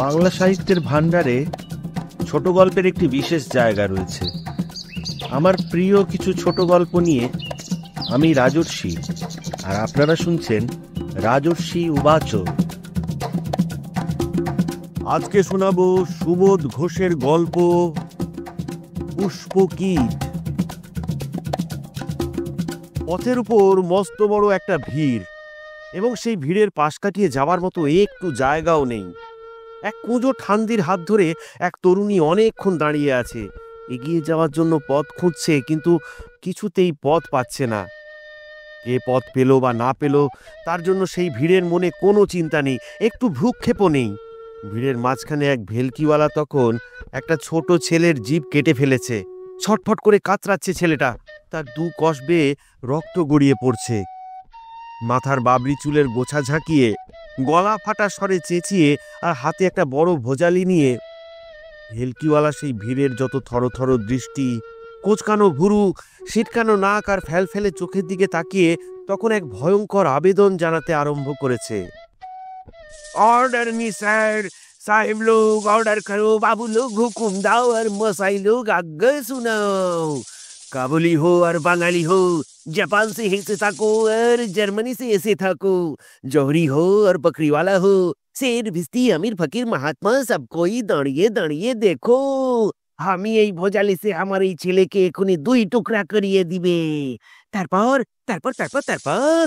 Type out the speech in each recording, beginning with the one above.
বাংলা সাহিত্যের ভাণ্ডারে ছোট গল্পের একটি বিশেষ জায়গা রয়েছে। আমার প্রিয় কিছু ছোট গল্প নিয়ে আমি রাজর্ষি, আর আপনারা শুনছেন রাজর্ষি উবাচ। আজকে শোনাবো সুবোধ ঘোষের গল্প পুষ্পকীট। পথের উপর মস্ত বড় একটা ভিড়, এবং সেই ভিড়ের পাশ কাটিয়ে যাওয়ার মতো একটু জায়গাও নেই। এক কুঁজো ঠান্দির হাত ধরে এক তরুণী অনেকক্ষণ দাঁড়িয়ে আছে, এগিয়ে যাওয়ার জন্য পথ খুঁজছে, কিন্তু কিছুতেই পথ পাচ্ছে না। কে পথ পেল বা না পেল, তার জন্য সেই ভিড়ের মনে কোনো চিন্তা নেই, একটু ভ্রুক্ষেপও নেই। ভিড়ের মাঝখানে এক ভেলকিওয়ালা তখন একটা ছোট ছেলের জিভ কেটে ফেলেছে। ছটফট করে কাতরাচ্ছে ছেলেটা, তার দু কষ বেয়ে রক্ত গড়িয়ে পড়ছে। মাথার বাবরি চুলের গোছা ঝাঁকিয়ে, গলা ফাটা স্বরে চেঁচিয়ে, আর হাতে একটা বড় ভোজালি নিয়ে ভেলকিওয়ালা সেই ভিড়ের যত থরথর দৃষ্টি, কোঁচকানো ভুরু, সিটকানো নাক আর ফেলফেলে চোখের দিকে তাকিয়ে তখন এক ভয়ঙ্কর আবেদন জানাতে আরম্ভ করেছে। অর্ডার মি স্যার, সাহেব লোক অর্ডার করো, বাবু লোক হুকুম দাও, আর মশাই লোক আজ্ঞা শুনাও। কাবুলি हो और बांगाली हो, जापान से ऐसे थाको और जर्मनी से ऐसे थाको, जौहरी हो और बकरीवाला हो, शेर भिस्ती अमीर फकीर महात्मा, सबको ही दाঁড়িয়ে দাঁড়িয়ে দেখো। আমি এই ভোজালি সে আমার এই ছেলেকে এখনই দুই টুকরা করিয়ে দিবে। তারপর তারপর তারপর তারপর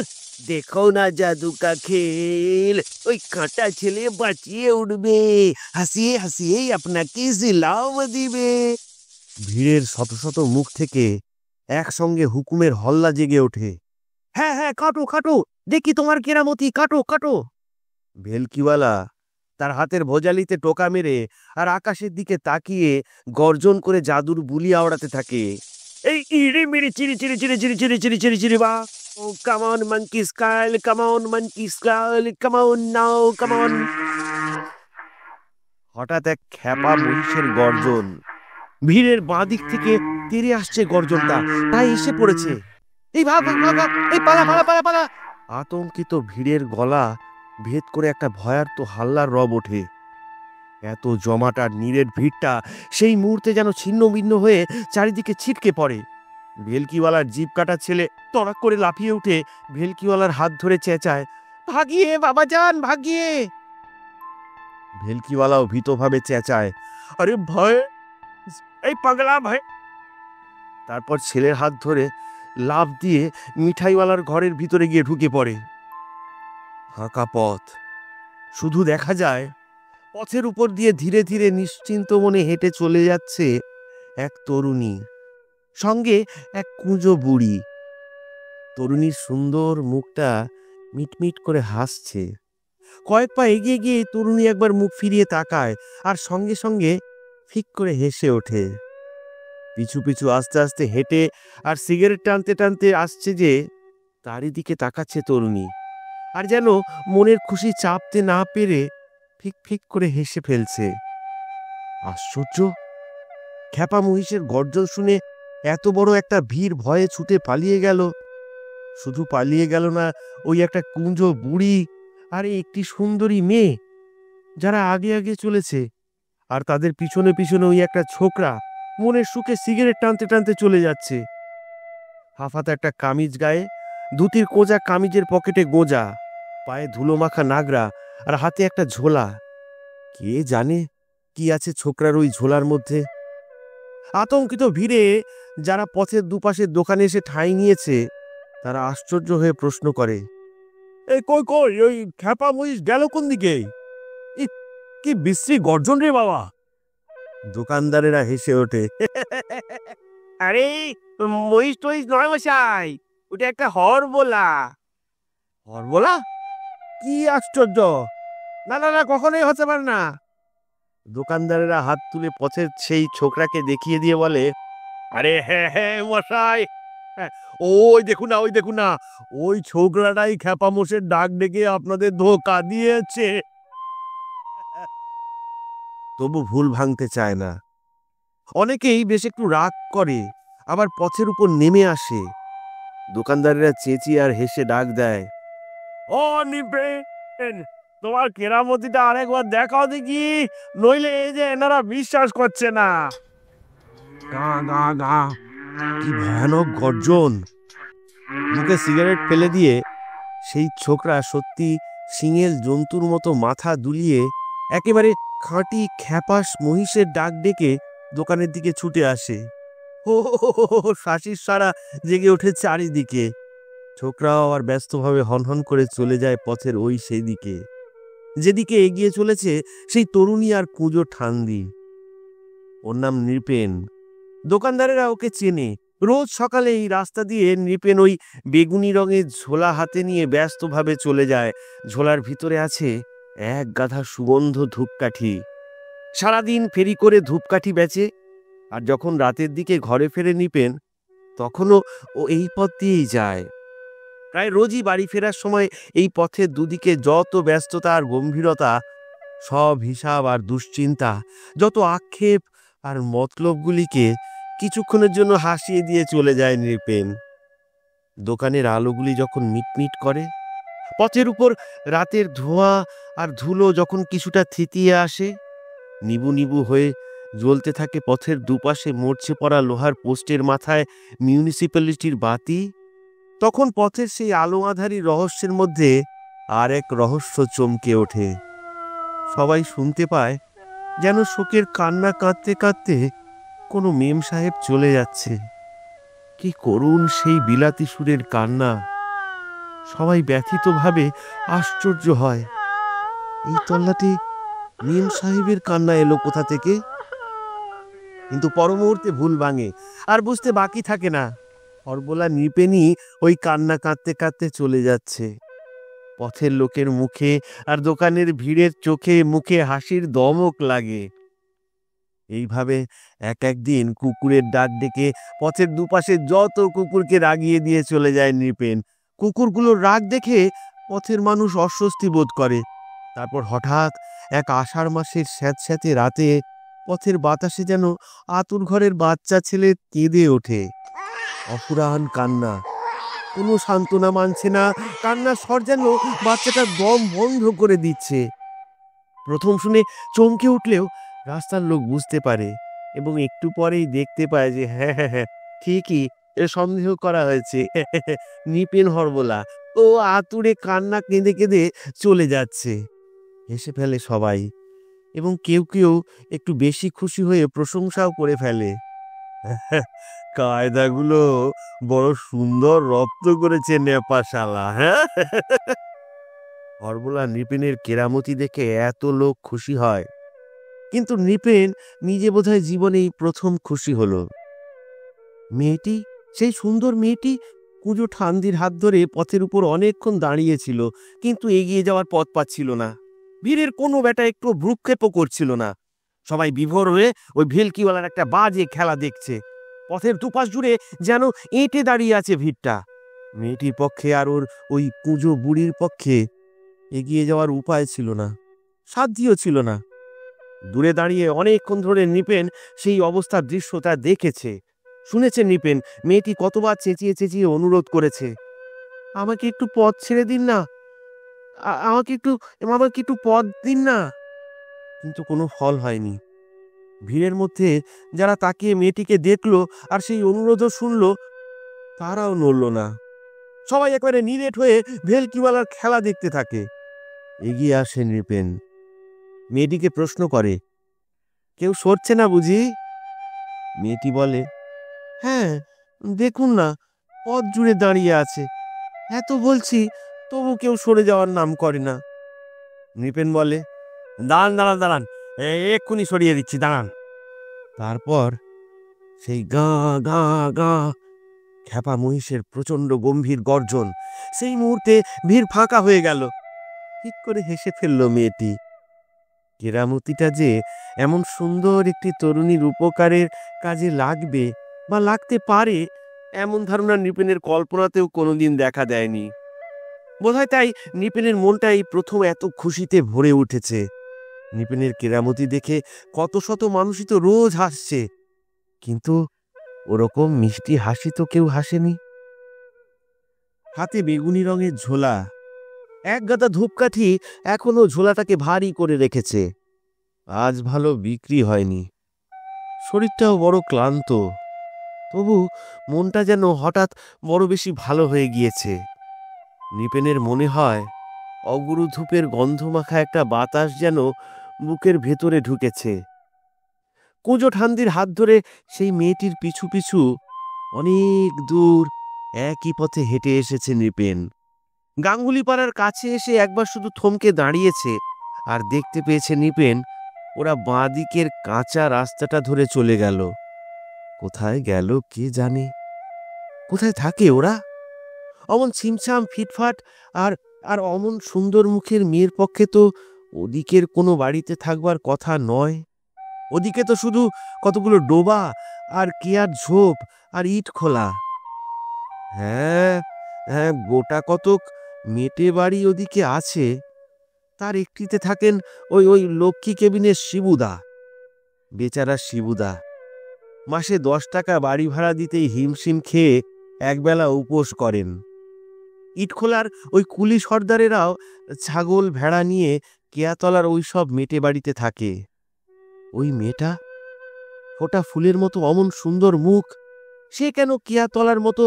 দেখো না জাদু কা খেল, ওই কাঁটা ছেলে বাঁচিয়ে উঠবে, হাসিয়ে হাসিয়ে আপনাকে জিলাও দিবে। ভিড়ের শত শত মুখ থেকে একসঙ্গে হুকুমের হল্লা জেগে ওঠে। হ্যাঁ হ্যাঁ, কাটো কাটো, দেখি তোমার কেরামতি, কাটো কাটো। ভেলকিওয়ালা তার হাতের ভোজালিতে টোকা মেরে আর আকাশের দিকে তাকিয়ে গর্জন করে জাদুর বুলি আওড়াতে থাকে। এই ইড়ি মিড়ি চিরি চিরি চিরি চিরি চিরি চিরি চিরি চিরি বা, ও come on monkey style, come on monkey style, come on now, come on. হঠাৎ এক খ্যাপা মহিষের গর্জন, ভিড়ের বাঁ দিক থেকে তেড়ে আসছে গর্জনটা, তাই এসে পড়েছে। এই ভাগ ভাগ ভাগ ভাগ, এই পালা পালা পালা পালা। আতঙ্কিত ভিড়ের গলা ভেদ করে একটা ভয়ার্ত হাল্লার রব ওঠে। এত জমাট আর নীরের ভিড়টা সেই মুহূর্তে যেন ছিন্ন ভিন্ন হয়ে চারিদিকে ছিটকে পড়ে। ভেলকিওয়ালার জিভ কাটা ছেলে তড়াক করে লাফিয়ে উঠে ভেলকিওয়ালার হাত ধরে চেঁচায়, ভাগিয়ে বাবা যান, ভাগিয়ে। ভেলকিওয়ালাও ভীতভাবে চেঁচায়, আরে ভয়, এই পাগলা ভাই। তারপর ছেলের হাত ধরে লাফ দিয়ে মিঠাইওয়ালার ঘরের ভিতরে গিয়ে ঢুকে পড়ে। ফাঁকা পথ, শুধু দেখা যায় পথের উপর দিয়ে ধীরে ধীরে নিশ্চিন্ত মনে হেঁটে চলে যাচ্ছে এক তরুণী, সঙ্গে এক কুঁজো বুড়ি। তরুণীর সুন্দর মুখটা মিটমিট করে হাসছে। কয়েক পা এগিয়ে গিয়ে তরুণী একবার মুখ ফিরিয়ে তাকায়, আর সঙ্গে সঙ্গে ফিক করে হেসে ওঠে। পিছু পিছু আস্তে আস্তে হেঁটে আর সিগারেট টানতে টানতে আসছে যে, তারই দিকে তাকাচ্ছে তরুণী, আর যেন মনের খুশি চাপতে না পেরে ফিক ফিক করে হেসে ফেলছে। আশ্চর্য! খ্যাপা মহিষের গর্জন শুনে এত বড় একটা ভিড় ভয়ে ছুটে পালিয়ে গেল। শুধু পালিয়ে গেল না, ওই একটা কুঁজো বুড়ি আর একটি সুন্দরী মেয়ে, যারা আগে আগে চলেছে, আর তাদের পিছনে পিছনে ওই একটা ছোকরা মনের সুখে সিগারেট টানতে টানতে চলে যাচ্ছে। হাফাতে একটা কামিজ গায়ে, ধুতির কোজা কামিজের পকেটে গোঁজা, পায়ে ধুলো মাখা নাগরা, আর হাতে একটা ঝোলা। কে জানে কি আছে ছোকরার ওই ঝোলার মধ্যে। আতঙ্কিত ভিড়ে যারা পথের দুপাশের দোকানে এসে ঠাঁই নিয়েছে, তারা আশ্চর্য হয়ে প্রশ্ন করে, এই কই কই, ওই খ্যাপা মহিষ গেল কোন দিকে? কি বিশ্রী গর্জন রে বাবা! দোকানদারেরা হেসে ওঠে, আরে মহিষ টহিষ নয় মশাই, ওটা একটা হরবোলা। হরবোলা? কি আশ্চর্য! না না না, কখনোই হতে পারে না। দোকানদারেরা হাত তুলে পথের সেই ছোকরাকে দেখিয়ে দিয়ে বলে, আরে হ্যাঁ হ্যাঁ মশাই, ওই দেখুন না, ওই দেখুন না, ওই ছোকরাটাই খ্যাপা মোষের ডাক ডেকে আপনাদের ধোঁকা দিয়েছে। তবু ভুল ভাঙতে চায় না। অনেকেই বেশ একটু রাগ করে, আবার পথের উপর নেমে আসে। দোকানদারেরা চেঁচিয়ে আর হেসে ডাক দেয়, ও নিবেন, তোমার কেরামতিটা আরেকবার দেখাও দেখি, নইলে এই যে এনারা বিশ্বাস করছে না। গা গা গা, কি ভয়ানক গর্জন! মুখে সিগারেট ফেলে দিয়ে সেই ছোকরা সত্যি সিংহেল জন্তুর মতো মাথা দুলিয়ে একেবারে খাঁটি খ্যাপাস মহিষের ডাক ডেকে দোকানের দিকে ছুটে আসে। ও শাসির সারা জেগে ওঠে চারিদিকে। ছোকরাও আবার ব্যস্তভাবে হনহন করে চলে যায় পথের ওই সেই দিকে, যেদিকে এগিয়ে চলেছে সেই তরুণী আর কুঁজো ঠান্দি। ওর নাম নৃপেন। দোকানদারেরা ওকে চেনে। রোজ সকালে এই রাস্তা দিয়ে নৃপেন ওই বেগুনি রঙের ঝোলা হাতে নিয়ে ব্যস্তভাবে চলে যায়। ঝোলার ভিতরে আছে এক গাধা সুগন্ধ ধূপকাঠি। সারাদিন ফেরি করে ধূপকাঠি বেচে, আর যখন রাতের দিকে ঘরে ফেরে নৃপেন, তখনও ও এই পথ দিয়েই যায়। প্রায় রোজই বাড়ি ফেরার সময় এই পথের দুদিকে যত ব্যস্ততা আর গম্ভীরতা, সব হিসাব আর দুশ্চিন্তা, যত আক্ষেপ আর মতলবগুলিকে কিছুক্ষণের জন্য হাসিয়ে দিয়ে চলে যায় নৃপেন। দোকানের আলোগুলি যখন মিটমিট করে, পথের উপর রাতের ধোঁয়া আর ধুলো যখন কিছুটা থিতিয়ে আসে, নিবু নিবু হয়ে জ্বলতে থাকে পথের দুপাশে মরচে পড়া লোহার পোস্টের মাথায় মিউনিসিপ্যালিটির বাতি, তখন পথের সেই আলো আঁধারি রহস্যের মধ্যে আর এক রহস্য চমকে ওঠে। সবাই শুনতে পায় যেন শোকের কান্না কাঁদতে কাঁদতে কোনো মেম সাহেব চলে যাচ্ছে। কি করুণ সেই বিলাতি সুরের কান্না! সবাই ব্যথিতভাবে আশ্চর্য হয়, এই তল্লাটি মেম সাহেবের কান্না এলো কোথা থেকে? কিন্তু পর মুহূর্তে ভুল ভাঙে, আর বুঝতে বাকি থাকে না, হরবোলা নৃপেনই ওই কান্না কাঁদতে কাঁদতে চলে যাচ্ছে। পথের লোকের মুখে আর দোকানের ভিড়ের চোখে মুখে হাসির দমক লাগে। এইভাবে একদিন কুকুরের ডাক ডেকে পথের দুপাশে যত কুকুরকে রাগিয়ে দিয়ে চলে যায় নৃপেন। কুকুরগুলোর রাগ দেখে পথের মানুষ অস্বস্তি বোধ করে। তারপর হঠাৎ এক আষাঢ় মাসের স্যাঁতস্যাঁতে রাতে পথের বাতাসে যেন আতুর ঘরের বাচ্চা ছেলে কেঁদে ওঠে। অফুরান কান্না, কোনো সান্ত্বনা মানছে না। কান্নার স্বর যেন বাচ্চাটা দম বন্ধ করে দিচ্ছে। প্রথম শুনে চমকে উঠলেও রাস্তার লোক বুঝতে পারে, এবং একটু পরেই দেখতে পায় যে হ্যাঁ হ্যাঁ হ্যাঁ, ঠিকই সন্দেহ করা হয়েছে। নৃপেন হরবোলা ও আতুরে কান্না কেঁদে কেঁদে চলে যাচ্ছে। হেসে ফেলে সবাই, এবং কেউ কেউ একটু বেশি খুশি হয়ে প্রশংসাও করে ফেলে। কায়দাগুলো বড় সুন্দর রপ্ত করেছে নেপাশালা। হ্যাঁ, হরবোলা নৃপেনের কেরামতি দেখে এত লোক খুশি হয়, কিন্তু নৃপেন নিজে বোধহয় জীবনে এই প্রথম খুশি হলো। মেয়েটি, সেই সুন্দর মেয়েটি কুঁজো ঠান্দির হাত ধরে পথের উপর অনেকক্ষণ দাঁড়িয়েছিল, কিন্তু এগিয়ে যাওয়ার পথ পাচ্ছিল না। ভিড়ের কোনো বেটা একটু ভ্রুক্ষেপও করছিল না। সবাই বিভোর হয়ে ওই ভেলকিওয়ালার একটা বাজে খেলা দেখছে। পথের দুপাশ জুড়ে যেন এঁটে দাঁড়িয়ে আছে ভিড়টা। মেয়েটির পক্ষে আর ওর ওই কুঁজো বুড়ির পক্ষে এগিয়ে যাওয়ার উপায় ছিল না, সাধ্যও ছিল না। দূরে দাঁড়িয়ে অনেকক্ষণ ধরে নৃপেন সেই অবস্থার দৃশ্যটা দেখেছে। শুনেছে নৃপেন মেয়েটি কতবার চেঁচিয়ে চেঁচিয়ে অনুরোধ করেছে, আমাকে একটু পথ ছেড়ে দিন না, আমাকে একটু পথ দিন না। কিন্তু কোনো ফল হয়নি। ভিড়ের মধ্যে যারা তাকিয়ে মেয়েটিকে দেখলো আর সেই অনুরোধও শুনলো, তারাও নড়ল না। সবাই একবারে নিরেট হয়ে ভেলকিওয়ালার খেলা দেখতে থাকে। এগিয়ে আসে নৃপেন, মেয়েটিকে প্রশ্ন করে, কেউ সরছে না বুঝি? মেয়েটি বলে, হ্যাঁ, দেখুন না, পথ জুড়ে দাঁড়িয়ে আছে, এত বলছি তবু কেউ সরে যাওয়ার নাম করে না। নৃপেন বলে, দাঁড়ান দাঁড়ান দাঁড়ান, এক্ষুনি সরিয়ে দিচ্ছি, দাঁড়ান। তারপর সেই গা গা গা খ্যাপা মহিষের প্রচন্ড গম্ভীর গর্জন। সেই মুহূর্তে ভিড় ফাঁকা হয়ে গেল। ঠিক করে হেসে ফেলল মেয়েটি। কেরামতিটা যে এমন সুন্দর একটি তরুণীর উপকারের কাজে লাগবে বা লাগতে পারে, এমন ধারণা নৃপেনের কল্পনাতেও কোনোদিন দেখা দেয়নি। বোধহয় তাই নৃপেনের মনটা এই প্রথম এত খুশিতে ভরে উঠেছে। নৃপেনের কেরামতি দেখে কত শত মানুষই তো রোজ হাসছে, কিন্তু ওরকম মিষ্টি হাসি তো কেউ হাসেনি। হাতে বেগুনি রঙের ঝোলা, এক গাদা ধূপকাঠি এখনো ঝোলাটাকে ভারী করে রেখেছে। আজ ভালো বিক্রি হয়নি। শরীরটাও বড় ক্লান্ত, তবু মনটা যেন হঠাৎ বড় বেশি ভালো হয়ে গিয়েছে। নৃপেনের মনে হয় অগুরু ধূপের গন্ধমাখা একটা বাতাস যেন বুকের ভেতরে ঢুকেছে। কুঁজো ঠান্দির হাত ধরে সেই মেয়েটির পিছু পিছু অনেক দূর একই পথে হেঁটে এসেছে নৃপেন। গাঙ্গুলিপাড়ার কাছে এসে একবার শুধু থমকে দাঁড়িয়েছে, আর দেখতে পেয়েছে নৃপেন ওরা বাঁ দিকের কাঁচা রাস্তাটা ধরে চলে গেল। কোথায় গেল কে জানে? কোথায় থাকে ওরা? অমন ছিমছাম ফিটফাট আর আর অমন সুন্দর মুখের মেয়ের পক্ষে তো ওদিকের কোনো বাড়িতে থাকবার কথা নয়। ওদিকে তো শুধু কতগুলো ডোবা আর কেয়ার ঝোপ আর ইট খোলা। হ্যাঁ হ্যাঁ, গোটা কতক মেটে বাড়ি ওদিকে আছে। তার একটিতে থাকেন ওই ওই লক্ষ্মী কেবিনের শিবুদা। বেচারা শিবুদা মাসে 10 টাকা বাড়ি ভাড়া দিতেই হিমশিম খেয়ে একবেলা উপোস করেন। ইটখোলার ওই কুলি সর্দারেরাও ছাগল ভেড়া নিয়ে কেয়াতলার ওই সব মেটে বাড়িতে থাকে। ওই মেয়েটা, ফোটা ফুলের মতো অমন সুন্দর মুখ, সে কেন কেয়াতলার মতো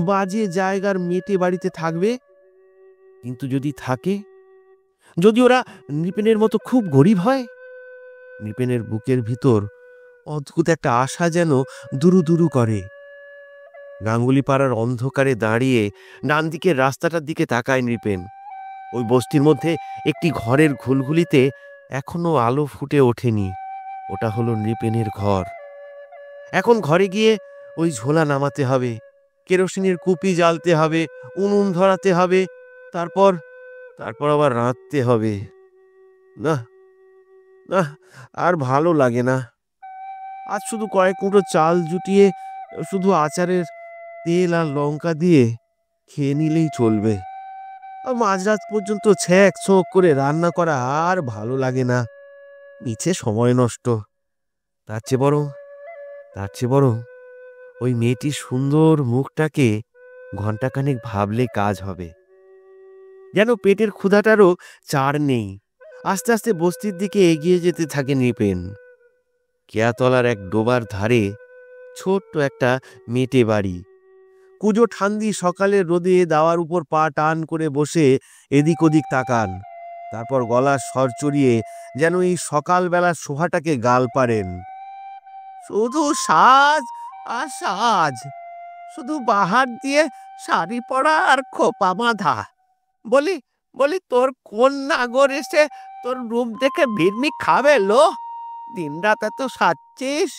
বাজে জায়গার মেটে বাড়িতে থাকবে? কিন্তু যদি থাকে, যদি ওরা নৃপেনের মতো খুব গরিব হয়? নৃপেনের বুকের ভিতর অদ্ভুত একটা আশা যেন দুরু দুরু করে। গাঙ্গুলিপাড়ার অন্ধকারে দাঁড়িয়ে ডান দিকের রাস্তাটার দিকে তাকায় নৃপেন। ওই বস্তির মধ্যে একটি ঘরের ঘুলঘুলিতে এখনো আলো ফুটে ওঠেনি। ওটা হলো নৃপেনের ঘর। এখন ঘরে গিয়ে ওই ঝোলা নামাতে হবে, কেরোসিনের কুপি জ্বালতে হবে, উনুন ধরাতে হবে, তারপর তারপর আবার রাঁধতে হবে। না না, আর ভালো লাগে না। আজ শুধু কয়েক মুঠো চাল জুটিয়ে শুধু আচারের তেল আর লঙ্কা দিয়ে খেয়ে নিলেই চলবে। মাঝরাত পর্যন্ত ছ্যাঁক ছোঁক করে রান্না করা আর ভালো লাগে না। মিছে সময় নষ্ট। তার চেয়ে বরং ওই মেয়েটির সুন্দর মুখটাকে ঘণ্টাখানেক ভাবলে কাজ হবে। যেন পেটের ক্ষুধাটারও চার নেই। আস্তে আস্তে বস্তির দিকে এগিয়ে যেতে থাকে নৃপেন। কেয়াতলার এক ডোবার ধারে ছোট্ট একটা মেটে বাড়ি। কুঁজো ঠান্দি সকালের রোদে দাওয়ার উপর পা টান করে বসে এদিক ওদিক তাকান, তারপর গলার স্বর চড়িয়ে যেন এই সকালবেলার শোভাটাকে গাল পারেন। শুধু সাজ আর সাজ, শুধু বাহার দিয়ে শাড়ি পরা আর খোপা বাঁধা। বলি বলি তোর কোন নাগর এসে তোর রূপ দেখে ভিড়মি খাবে লো? দিন রাত এত সাজছিস।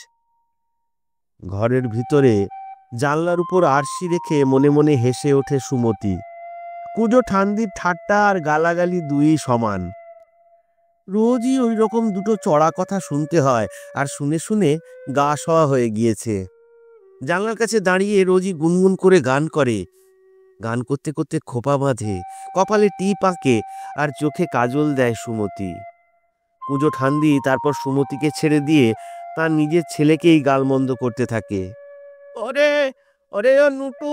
ঘরের ভিতরে জানলার উপর আরশি রেখে মনে মনে হেসে ওঠে সুমতি। কুঁজো ঠান্দির ঠাট্টা আর গালাগালি দুই সমান। রোজই ওই রকম দুটো চড়া কথা শুনতে হয়, আর শুনে শুনে গা সওয়া হয়ে গিয়েছে। জানলার কাছে দাঁড়িয়ে রোজই গুনগুন করে গান করে। গান করতে করতে খোপা বাঁধে, কপালে টিপ আঁকে আর চোখে কাজল দেয় সুমতি। কুঁজো ঠান্দি তারপর সুমতিকে ছেড়ে দিয়ে তার নিজের ছেলেকেই গালমন্দ করতে থাকে। ওরে ওরে ও নুটু,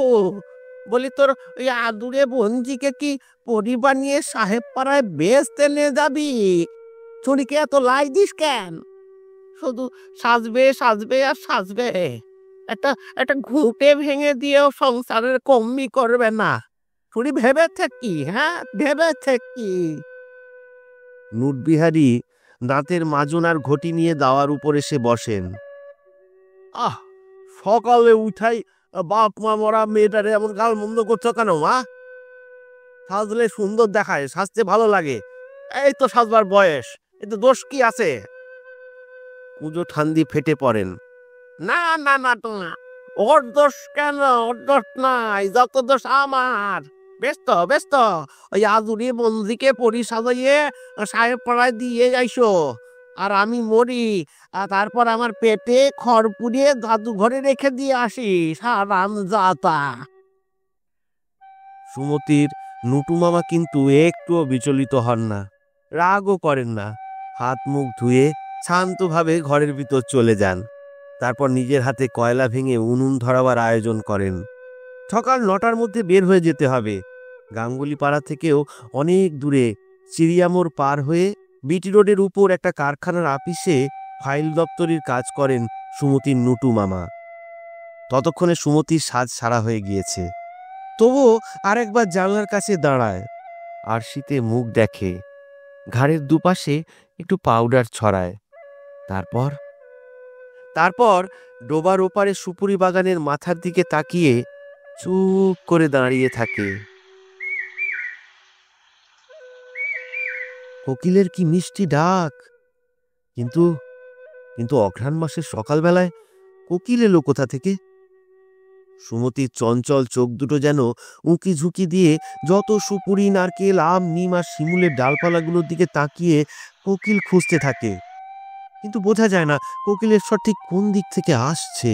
বলি তোর ওই আদুরে বঞ্জিকে কি পরিবার নিয়ে সাহেব পাড়ায় বেচতে নিয়ে যাবি? ছুরিকে এত লাই দিস কেন? শুধু সাজবে সাজবে আর সাজবে। একটা একটা ঘুঁটে ভেঙে দিয়েও সংসারের কমই করবে না। ছুরি ভেবে থাকি, হ্যাঁ ভেবে থাকি। নুটবিহারী দাঁতের মাজন আর ঘটি নিয়ে দাওয়ার উপর এসে বসেন। আহ, সকালে উঠাই বাপ মা মরা মেয়েটারে এমন গাল মন্দ করছো কেন মা? সাজলে সুন্দর দেখায়, সাজতে ভালো লাগে, এই তো সাজবার বয়স, এতে দোষ কি আছে? কুঁজো ঠান্দি ফেটে পড়েন। না না না তো না, ওর দোষ কেন? ওর দোষ নাই, যত দোষ আমার। ব্যস্ত ব্যস্ত ওই আদুরি বন্দিকে পরি সাজাইয়ে সাহেব পাড়ায় দিয়ে যাইছো, আর আমি মরি, আর তারপর আমার পেটে খড় পুড়িয়ে দাদু ঘরে রেখে দিয়ে আসি। সারাম জাতা। সুমতির নুটু মামা কিন্তু একটুও বিচলিত হন না, রাগও করেন না। হাত মুখ ধুয়ে শান্তভাবে ঘরের ভিতর চলে যান। তারপর নিজের হাতে কয়লা ভেঙে উনুন ধরাবার আয়োজন করেন। সকাল 9টার মধ্যে বের হয়ে যেতে হবে। গাঙ্গুলি পাড়া থেকেও অনেক দূরে চিড়িয়ামোড় পার হয়ে বিটি রোডের উপর একটা কারখানার আপিসে ফাইল দপ্তরির কাজ করেন সুমতির নুটু মামা। ততক্ষণে সুমতির সাজ সারা হয়ে গিয়েছে, তবুও আরেকবার জানলার কাছে দাঁড়ায় আর শীতে মুখ দেখে, ঘাড়ের দুপাশে একটু পাউডার ছড়ায়। তারপর তারপর ডোবার ওপারে সুপুরি বাগানের মাথার দিকে তাকিয়ে চুপ করে দাঁড়িয়ে থাকে। কোকিলের কি মিষ্টি ডাক! কিন্তু কিন্তু অঘ্রাণ মাসের সকালবেলায় কোকিল এলো কোথা থেকে? সুমতির চঞ্চল চোখ দুটো যেন উঁকি ঝুঁকি দিয়ে যত সুপুরি, নারকেল, আম, নিম আর শিমুলের ডালপালাগুলোর দিকে তাকিয়ে কোকিল খুঁজতে থাকে, কিন্তু বোঝা যায় না কোকিলের স্বর ঠিক কোন দিক থেকে আসছে।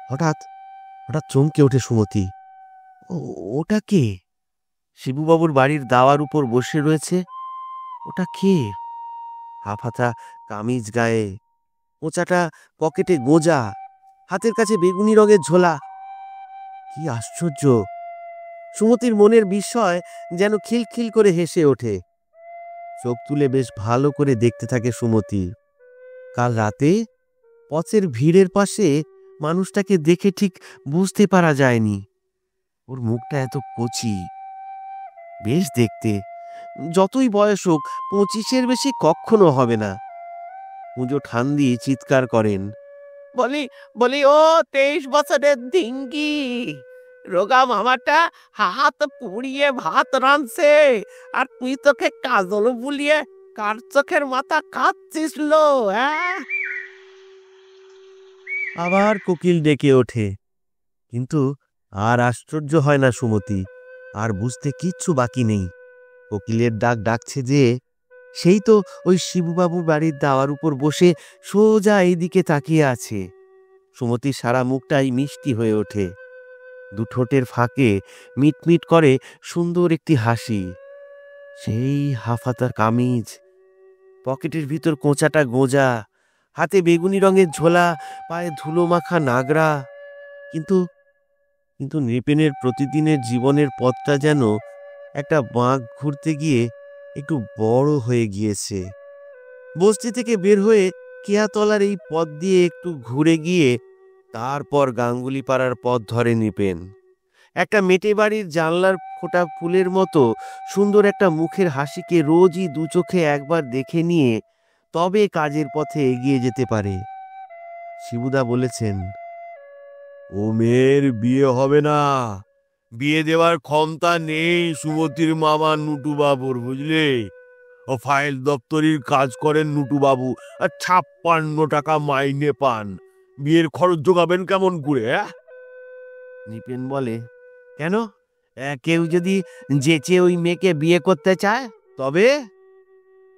হঠাৎ হঠাৎ চমকে ওঠে সুমতি। ওটা কে? শিবুবাবুর বাড়ির দাওয়ার উপর বসে রয়েছে। ওটা কে? হাফাতা কামিজ গায়ে, মোচাটা পকেটে গোঁজা, হাতের কাছে বেগুনি রঙের ঝোলা। কি আশ্চর্য! সুমতির মনের বিস্ময় যেন খিলখিল করে হেসে ওঠে। চোখ তুলে বেশ ভালো করে দেখতে থাকে সুমতি। কাল রাতে পথের ভিড়ের পাশে মানুষটাকে দেখে ঠিক বুঝতে পারা যায়নি। ওর মুখটা এত কচি, বেশ দেখতে, যতই বয়স হোক 25-এর বেশি কখনো হবে না। পুজো ঠান দিয়ে চিৎকার করেন, বলি বলি ও 23 বছরের ডিঙ্গি, রোগা মামাটা হাত পুড়িয়ে ভাত রাঁধছে, আর তুই তোকে কাজল বুলিয়ে কার চোখের মাথা কাঁদছিস লো, হ্যাঁ? আবার কোকিল ডেকে ওঠে, কিন্তু আর আশ্চর্য হয় না সুমতি, আর বুঝতে কিচ্ছু বাকি নেই। কোকিলের ডাক ডাকছে যে, সেই তো ওই শিবুবাবুর বাড়ির দাওয়ার উপর বসে সোজা এইদিকে তাকিয়ে আছে। সুমতির সারা মুখটাই মিষ্টি হয়ে ওঠে, দুঠোঁটের ফাঁকে মিটমিট করে সুন্দর একটি হাসি। সেই হাফাতার কামিজ, পকেটের ভিতর কোঁচাটা গোঁজা, হাতে বেগুনি রঙের ঝোলা, পায়ে ধুলো মাখা নাগরা। কিন্তু কিন্তু নৃপেনের প্রতিদিনের জীবনের পথটা যেন একটা বাঁক ঘুরতে গিয়ে একটু বড় হয়ে গিয়েছে। বস্তি থেকে বের হয়ে কেয়াতলার এই পথ দিয়ে একটু ঘুরে গিয়ে তারপর গাঙ্গুলি পাড়ার পথ ধরে নৃপেন। একটা মেটে বাড়ির জানলার ফোঁটা ফুলের মতো সুন্দর একটা মুখের হাসিকে রোজই দু চোখে একবার দেখে নিয়ে তবে কাজের পথে এগিয়ে যেতে পারে। শিবুদা বলেছেন, ও মেয়ের বিয়ে হবে না, বিয়ে দেওয়ার ক্ষমতা নেই সুমতির মামা নুটু বাবুর, বুঝলে? ও ফাইল দপ্তরির কাজ করেন নুটু বাবু, আর 56 টাকা মাইনে পান। বিয়ের খরচ জোগাবেন কেমন করে? নিপেন বলে, কেন? কেউ যদি যেচে ওই মেয়েকে বিয়ে করতে চায় তবে?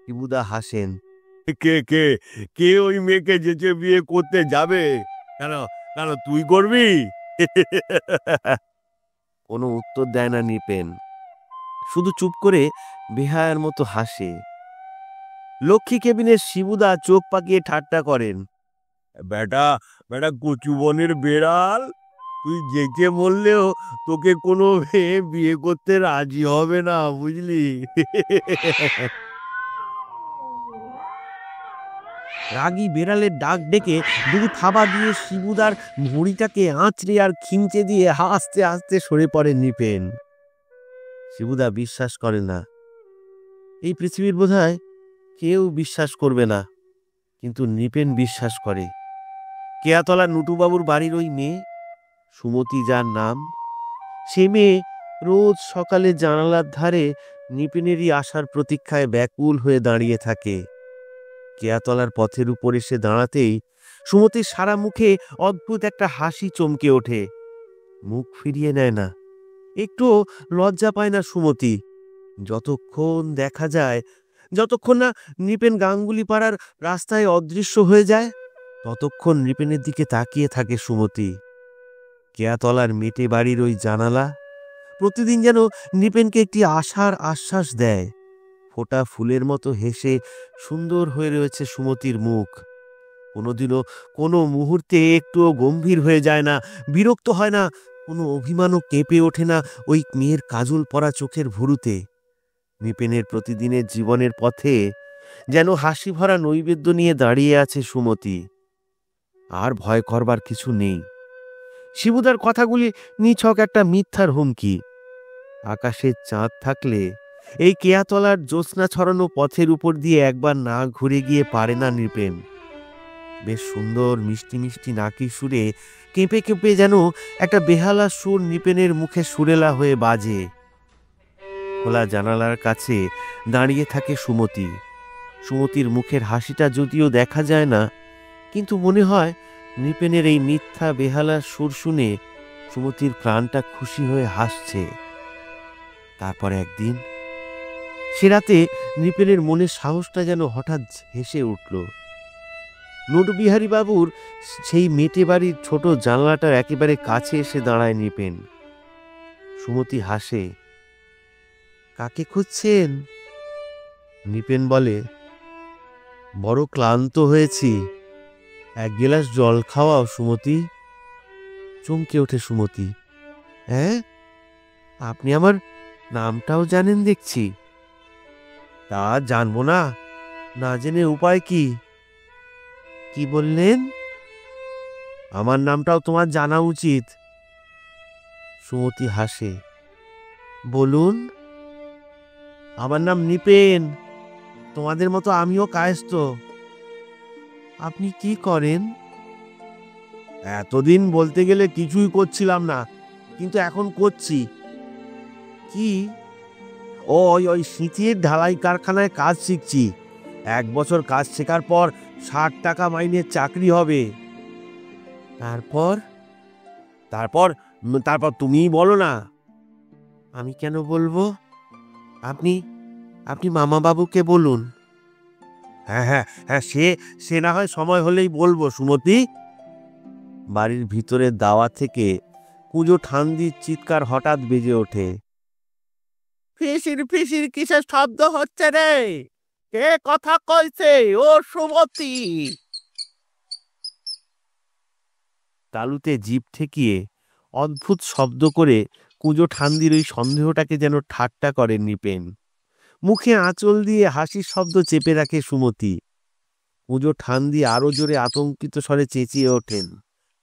শিবুদা হাসেন, কে কে কে ওই মেয়েকে যেচে বিয়ে করতে যাবে? কেন কেন তুই করবি? কোনো উত্তর দেয় না নিপেন, শুধু চুপ করে বেহায়ার মতো হাসে। লক্ষ্মী কেবিনের শিবুদা চোখ পাকিয়ে ঠাট্টা করেন, বেটা বেটা কচু বনের বেড়াল, তুই যেচে বললেও তোকে কোনো মেয়ে বিয়ে করতে রাজি হবে না, বুঝলি? রাগী বেড়ালের ডাক ডেকে দু থাবা দিয়ে শিবুদার ভুঁড়িটাকে আঁচড়ে আর খিমচে দিয়ে হাসতে হাসতে সরে পড়ে নৃপেন। শিবুদা বিশ্বাস করে না, এই পৃথিবীর বোধহয় কেউ বিশ্বাস করবে না, কিন্তু নৃপেন বিশ্বাস করে। কেয়াতলা নুটুবাবুর বাড়ির ওই মেয়ে সুমতি, যার নাম, সে মেয়ে রোজ সকালে জানালার ধারে নৃপেনেরই আসার প্রতীক্ষায় ব্যাকুল হয়ে দাঁড়িয়ে থাকে। কেয়াতলার পথের উপর এসে দাঁড়াতেই সুমতির সারা মুখে অদ্ভুত একটা হাসি চমকে ওঠে। মুখ ফিরিয়ে নেয় না, একটু লজ্জা পায় না সুমতি। যতক্ষণ দেখা যায়, যতক্ষণ না নৃপেন গাঙ্গুলি পাড়ার রাস্তায় অদৃশ্য হয়ে যায়, ততক্ষণ নৃপেনের দিকে তাকিয়ে থাকে সুমতি। কেয়াতলার মেটে বাড়ির ওই জানালা প্রতিদিন যেন নৃপেনকে একটি আশার আশ্বাস দেয়। ফোটা ফুলের মতো হেসে সুন্দর হয়ে রয়েছে সুমতির মুখ। কোনোদিনও কোনো মুহূর্তে একটুও গম্ভীর হয়ে যায় না, বিরক্ত হয় না, কোনো অভিমানও কেঁপে ওঠে না ওই মেয়ের কাজল পরা চোখের ভুরুতে। নৃপেনের প্রতিদিনের জীবনের পথে যেন হাসি ভরা নৈবেদ্য নিয়ে দাঁড়িয়ে আছে সুমতি। আর ভয় করবার কিছু নেই। শিবুদার কথাগুলি নিছক একটা মিথ্যার হুমকি। আকাশের চাঁদ থাকলে এই কেয়াতলার জ্যোৎস্না ছড়ানো পথের উপর দিয়ে একবার না ঘুরে গিয়ে পারে না নৃপেন। বেশ সুন্দর মিষ্টি মিষ্টি নাকি সুরে কেঁপে কেঁপে যেন একটা বেহালা সুর নৃপেনের মুখে সুরেলা হয়ে বাজে। খোলা জানালার কাছে দাঁড়িয়ে থাকে সুমতি। সুমতির মুখের হাসিটা যদিও দেখা যায় না, কিন্তু মনে হয় নৃপেনের এই মিথ্যা বেহালার সুর শুনে সুমতির প্রাণটা খুশি হয়ে হাসছে। তারপর একদিন সে রাতে নৃপেনের মনের সাহসটা যেন হঠাৎ হেসে উঠল। নটবিহারী বাবুর সেই মেটে বাড়ির ছোট জানলাটার একেবারে কাছে এসে দাঁড়ায় নৃপেন। সুমতি হাসে। কাকে খুঁজছেন? নৃপেন বলে, বড় ক্লান্ত হয়েছি, এক গিলাস জল খাওয়াও সুমতি। চমকে ওঠে সুমতি। হ্যাঁ, আপনি আমার নামটাও জানেন দেখছি। তা জানবো না, না জেনে উপায় কি? কি বললেন? আমার নামটাও তোমার জানা উচিত। সুমতি হাসে। বলুন। আমার নাম নৃপেন, তোমাদের মতো আমিও কায়স্থ। আপনি কি করেন? এতদিন বলতে গেলে কিছুই করছিলাম না, কিন্তু এখন করছি। কি? ওই সিঁথির ঢালাই কারখানায় কাজ শিখছি। 1 বছর কাজ শেখার পর 60 টাকা মাইনের চাকরি হবে। তারপর? তারপর তারপর তুমিই বলো না। আমি কেন বলবো? আপনি আপনি মামা বাবুকে বলুন। হ্যাঁ হ্যাঁ হ্যাঁ, সে না হয় সময় হলেই বলবো সুমতি। বাড়ির ভিতরের দাওয়া থেকে কুঁজো ঠান্দির চিৎকার হঠাৎ বেজে ওঠে। ফিসির ফিসির কিসের শব্দ হচ্ছে রে? কে কথা কইছে? ও সুমতি। তালুতে জিভ ঠেকিয়ে অদ্ভুত শব্দ করে কুঁজো ঠান্দির ওই সন্দেহটাকে যেন ঠাট্টা করে নৃপেন। মুখে আঁচল দিয়ে হাসির শব্দ চেপে রাখে সুমতি। কুঁজো ঠান্দি আরো জোরে আতঙ্কিত স্বরে চেঁচিয়ে ওঠেন।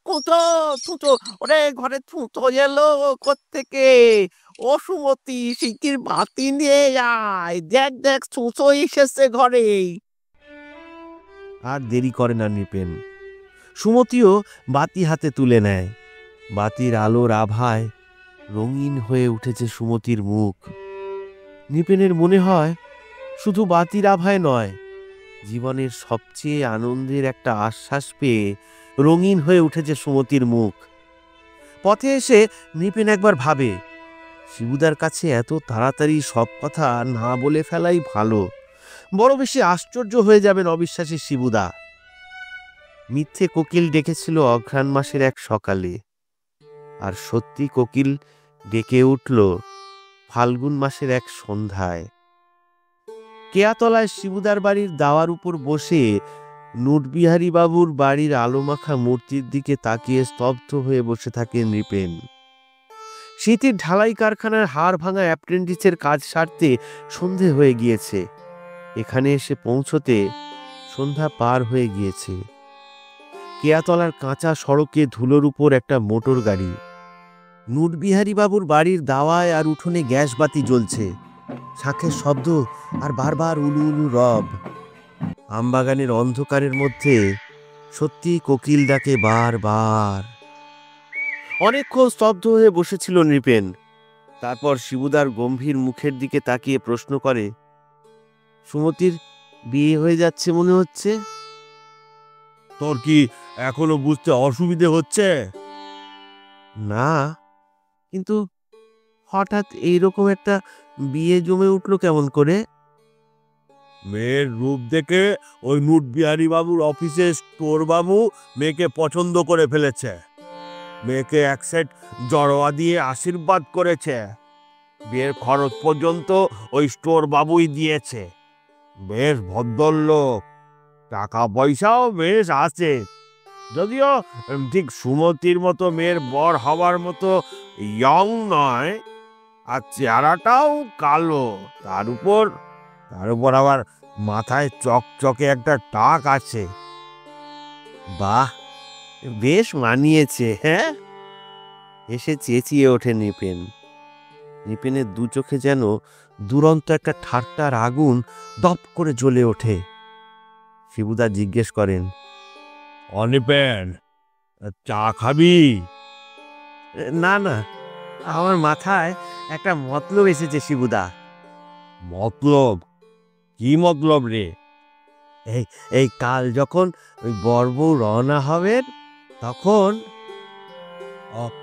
থুতো থুতো, ওরে ঘরে থুতো এলো কোত্থেকে? ও সুমতি, শিগগির বাতি নিয়ে আয়, দেখ দেখ থুতো এসেছে ঘরে। আর দেরি করে না নৃপেন। সুমতিও বাতি হাতে তুলে নেয়। বাতির আলোর আভায় রঙিন হয়ে উঠেছে সুমতির মুখ। নৃপেনের মনে হয় শুধু বাতির আভায় নয়, জীবনের সবচেয়ে আনন্দের একটা আশ্বাস পেয়ে রঙিন হয়ে উঠেছে সুমতির মুখ। পথে এসে নৃপেন একবার ভাবে, শিবুদার কাছে এত তাড়াতাড়ি সব কথা না বলে ফেলাই ভালো। বড় বেশি আশ্চর্য হয়ে যাবেন অবিশ্বাসী শিবুদা। মিথ্যে কোকিল ডেকেছিল অঘ্রাণ মাসের এক সকালে, আর সত্যি কোকিল ডেকে উঠল ফাল্গুন মাসের এক সন্ধ্যায়। কেয়াতলায় শিবুদার বাড়ির দাওয়ার উপর বসে নটবিহারী বাবুর বাড়ির আলোমাখা মূর্তির দিকে তাকিয়ে স্তব্ধ হয়ে বসে থাকে নৃপেন। শীতের ঢালাই কারখানার হাড় ভাঙা অ্যাপ্রেন্টিসের কাজ সারতে সন্ধে হয়ে গিয়েছে। এখানে এসে পৌঁছতে সন্ধ্যা পার হয়ে গিয়েছে। কেয়াতলার কাঁচা সড়কে ধুলোর উপর একটা মোটর গাড়ি। নটবিহারী বাবুর বাড়ির দাওয়ায় আর উঠোনে গ্যাস বাতি জ্বলছে। শাঁখের শব্দ আর বারবার উলু উলু রব। আমবাগানের অন্ধকারের মধ্যে সত্যি কোকিল ডাকে বারবার। অনেকক্ষণ স্তব্ধ হয়ে বসেছিল নৃপেন। তারপর শিবুদার গম্ভীর মুখের দিকে তাকিয়ে প্রশ্ন করে, সুমতির বিয়ে হয়ে যাচ্ছে মনে হচ্ছে? তোর কি এখনো বুঝতে অসুবিধে হচ্ছে? না, কিন্তু হঠাৎ এইরকম একটা বিয়ে জমে উঠলো কেমন করে? মেয়ের রূপ দেখে ওই নটবিহারী বাবুর অফিসে স্টোর বাবু মেয়েকে পছন্দ করে ফেলেছে। মেয়েকে এক সেট জড়োয়া দিয়ে আশীর্বাদ করেছে। বিয়ের খরচ পর্যন্ত ওই স্টোর বাবুই দিয়েছে। বেশ ভদ্রলোক, টাকা পয়সাও বেশ আছে। যদিও ঠিক সুমতির মতো মেয়ের বর হওয়ার মতো ইয়ং নয়, আর চেহারাটাও কালো, তার উপর আবার মাথায় চকচকে একটা টাক আছে। বাহ, বেশ মানিয়েছে। হ্যাঁ, এসে চেঁচিয়ে ওঠে নিপেন। নিপেনের দু চোখে যেন দুরন্ত একটা ঠাট্টার আগুন দপ করে জ্বলে ওঠে। শিবুদা জিজ্ঞেস করেন, অনিপেন, চা খাবি? না না, আমার মাথায় একটা মতলব এসেছে শিবুদা। মতলব? কি মতলব রে? এই এই কাল যখন ওই বরবউ রওনা হবেন তখন।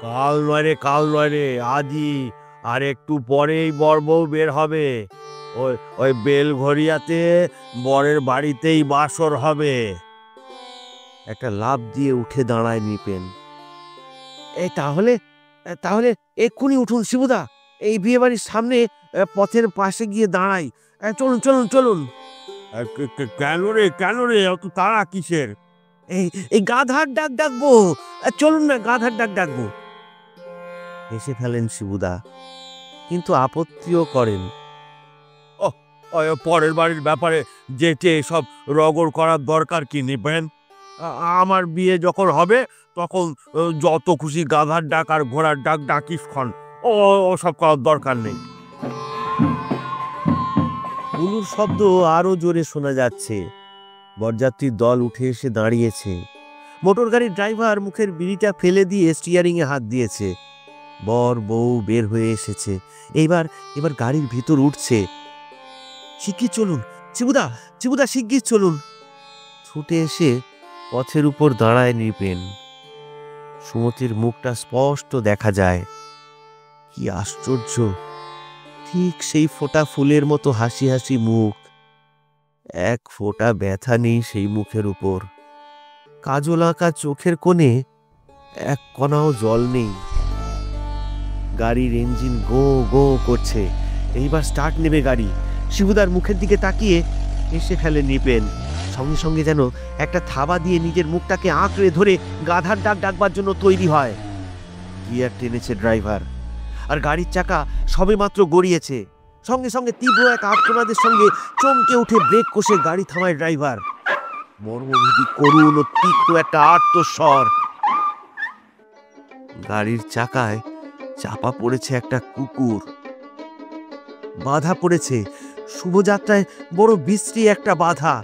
কাল নয় রে, আজই। আর একটু পরেই বরবউ বের হবে। ওই ওই বেলঘরিয়াতে বরের বাড়িতেই বাসর হবে। একটা লাফ দিয়ে উঠে দাঁড়ায় নিপেন। এই তাহলে তাহলে এক্ষুনি উঠুন শিবুদা, এই বিয়ে বাড়ির সামনে পথের পাশে গিয়ে দাঁড়াই। চলুন চলুন চলুন। কেন রে অত তাড়া কিসের? এই এই গাধার ডাক ডাকবো। চলুন না, গাধার ডাক ডাকবো। এসে ফেলেন শিবুদা, কিন্তু আপত্তিও করেন। পরের বাড়ির ব্যাপারে যেটে সব রগড় করার দরকার কি নিবেন? আমার বিয়ে যখন হবে তখন যত খুশি গাধার ডাক আর ঘোড়ার ডাক ডাকিস খন। সব করার দরকার নেই। উলুর শব্দ আরো জোরে শোনা যাচ্ছে। বরযাত্রীর দল উঠে এসে দাঁড়িয়েছে। মোটর গাড়ির ড্রাইভার মুখের বিড়িটা ফেলে দিয়ে স্টিয়ারিং এ হাত দিয়েছে। বর বউ বের হয়ে এসেছে। এবার গাড়ির ভিতর উঠছে। শিগগির চলুন শিবুদা, শিবুদা শিগগির চলুন। ছুটে এসে পথের উপর দাঁড়ায় নিপেন। সুমতির মুখটা স্পষ্ট দেখা যায়। কি আশ্চর্য, ঠিক সেই ফোঁটা ফুলের মতো হাসি হাসি মুখ। এক ফোঁটা ব্যথা নেই সেই মুখের উপর। কাজল আঁকা চোখের কোণে এক কণাও জল নেই। গাড়ির ইঞ্জিন গো গো করছে। এইবার স্টার্ট নেবে গাড়ি। শিবুদার মুখের দিকে তাকিয়ে এসে ফেলে নিপেন। সঙ্গে সঙ্গে যেন একটা থাবা দিয়ে নিজের মুখটাকে আঁকড়ে ধরে গাধার ডাক ডাকবার জন্য তৈরি হয়। গিয়ার টেনেছে ড্রাইভার, আর গাড়ির চাকা সবেমাত্র গড়িয়েছে। সঙ্গে সঙ্গে তীব্র এক আর্তনাদের সঙ্গে চমকে উঠে ব্রেক কষে গাড়ি থামায় ড্রাইভার। মর্মভেদী করুণ ও তীক্ষ্ণ একটা আর্তস্বর। গাড়ির চাকায় চাপা পড়েছে একটা কুকুর। বাধা পড়েছে শুভযাত্রায় বড় বিশ্রী একটা বাধা।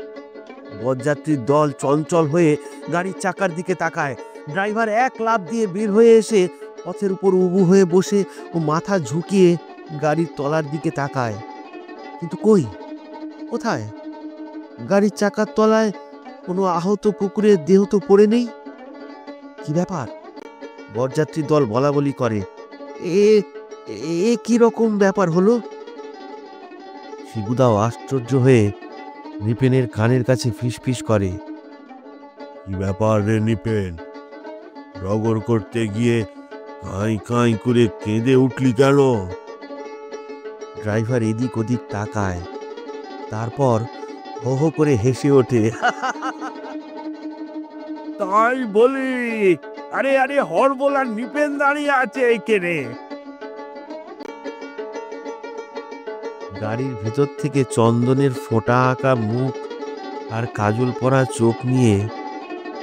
বরযাত্রীর দল চঞ্চল হয়ে গাড়ির চাকার দিকে তাকায়। ড্রাইভার এক লাফ দিয়ে বের হয়ে এসে পথের উপর উবু হয়ে বসে ও মাথা ঝুঁকিয়ে গাড়ির তলার দিকে তাকায়। কিন্তু কই, কোথায়? গাড়ির চাকার তলায় কোনো আহত কুকুরের দেহ তো পড়ে নেই। কি ব্যাপার? বরযাত্রীর দল বলা বলি করে, এ কি রকম ব্যাপার হলো? শিবুদাও আশ্চর্য হয়ে নিপেনের কানের কাছে ফিসফিস করে, কি ব্যাপার রে নিপেন? রগড় করতে গিয়ে কাঁই কাঁই করে কেঁদে উঠলি কেন? ড্রাইভার এদিক ওদিক তাকায়, তারপর হো হো করে হেসে ওঠে। তাই বলি? আরে আরে হরবোলার নিপেন দাঁড়িয়ে আছে এইখানে। গাড়ির ভেতর থেকে চন্দনের ফোঁটা আঁকা মুখ আর কাজল পরা চোখ নিয়ে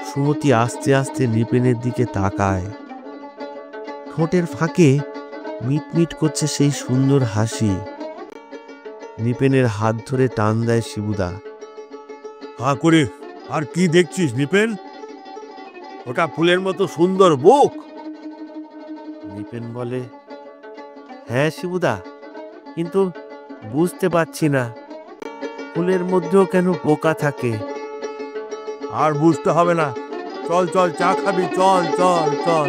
সুমতি আস্তে আস্তে নিপেনের দিকে তাকায়। ঠোঁটের ফাঁকে মিটমিট করছে সেই সুন্দর হাসি। নিপেনের হাত ধরে টান দেয় শিবুদা। হা করে আর কি দেখছিস নিপেন? ওটা ফুলের মতো সুন্দর বুক। নিপেন বলে, হ্যাঁ শিবুদা, কিন্তু বুঝতে পারছি না ফুলের মধ্যেও কেন পোকা থাকে। আর বুঝতে হবে না, চল চল চা খাবি, চল চল চল।